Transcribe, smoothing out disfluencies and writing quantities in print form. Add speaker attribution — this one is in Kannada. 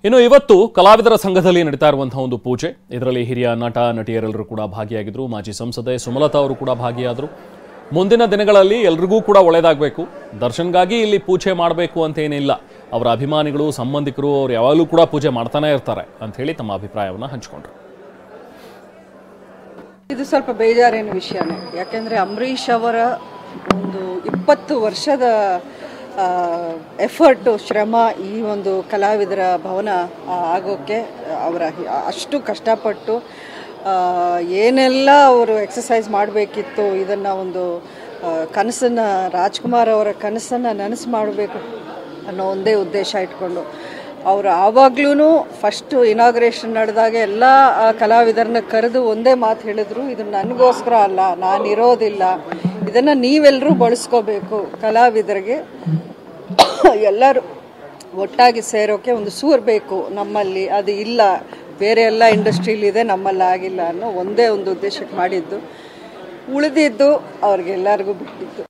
Speaker 1: ಇನ್ನು ಇವತ್ತು ಕಲಾವಿದರ ಸಂಘದಲ್ಲಿ ನಡೀತಾ ಇರುವಂತಹ ಒಂದು ಪೂಜೆ, ಇದರಲ್ಲಿ ಹಿರಿಯ ನಟ ನಟಿಯರೆಲ್ಲರೂ ಕೂಡ ಭಾಗಿಯಾಗಿದ್ರು. ಮಾಜಿ ಸಂಸದೆ ಸುಮಲತಾ ಅವರು ಕೂಡ ಭಾಗಿಯಾದರು. ಮುಂದಿನ ದಿನಗಳಲ್ಲಿ ಎಲ್ರಿಗೂ ಕೂಡ ಒಳ್ಳೆಯದಾಗಬೇಕು, ದರ್ಶನ್ಗಾಗಿ ಇಲ್ಲಿ ಪೂಜೆ ಮಾಡಬೇಕು ಅಂತ ಏನಿಲ್ಲ, ಅವರ ಅಭಿಮಾನಿಗಳು ಸಂಬಂಧಿಕರು ಅವರು ಯಾವಾಗಲೂ ಕೂಡ ಪೂಜೆ ಮಾಡ್ತಾನೆ ಇರ್ತಾರೆ ಅಂತ ಹೇಳಿ ತಮ್ಮ ಅಭಿಪ್ರಾಯವನ್ನು ಹಂಚಿಕೊಂಡ್ರು.
Speaker 2: ಇದು ಸ್ವಲ್ಪ ಬೇಜಾರಿನ ವಿಷಯನೇ, ಯಾಕೆಂದರೆ ಅಂಬರೀಷ್ ಅವರ ಒಂದು 20 ವರ್ಷದ ಎಫರ್ಟು, ಶ್ರಮ ಈ ಒಂದು ಕಲಾವಿದರ ಭವನ ಆಗೋಕ್ಕೆ ಅವರ ಅಷ್ಟು ಕಷ್ಟಪಟ್ಟು ಏನೆಲ್ಲ ಅವರು ಎಕ್ಸಸೈಸ್ ಮಾಡಬೇಕಿತ್ತು, ಇದನ್ನು ಒಂದು ಕನಸನ್ನು, ರಾಜ್ಕುಮಾರ್ ಅವರ ಕನಸನ್ನು ನನಸು ಮಾಡಬೇಕು ಅನ್ನೋ ಒಂದೇ ಉದ್ದೇಶ ಇಟ್ಕೊಂಡು ಅವರು ಆವಾಗ್ಲೂ ಫಸ್ಟು ಇನಾಗ್ರೇಷನ್ ನಡೆದಾಗ ಎಲ್ಲ ಕಲಾವಿದರನ್ನ ಕರೆದು ಒಂದೇ ಮಾತು ಹೇಳಿದ್ರು, ಇದು ನನಗೋಸ್ಕರ ಅಲ್ಲ, ನಾನಿರೋದಿಲ್ಲ, ಇದನ್ನು ನೀವೆಲ್ಲರೂ ಬಳಸ್ಕೋಬೇಕು, ಕಲಾವಿದರಿಗೆ ಎಲ್ಲರೂ ಒಟ್ಟಾಗಿ ಸೇರೋಕ್ಕೆ ಒಂದು ಸೂರು ಬೇಕು ನಮ್ಮಲ್ಲಿ, ಅದು ಇಲ್ಲ, ಬೇರೆ ಎಲ್ಲ ಇಂಡಸ್ಟ್ರಿಲಿದೆ, ನಮ್ಮಲ್ಲಿ ಆಗಿಲ್ಲ ಅನ್ನೋ ಒಂದೇ ಒಂದು ಉದ್ದೇಶಕ್ಕೆ ಮಾಡಿದ್ದು. ಉಳಿದಿದ್ದು ಅವ್ರಿಗೆಲ್ಲರಿಗೂ ಬಿಟ್ಟಿದ್ದು.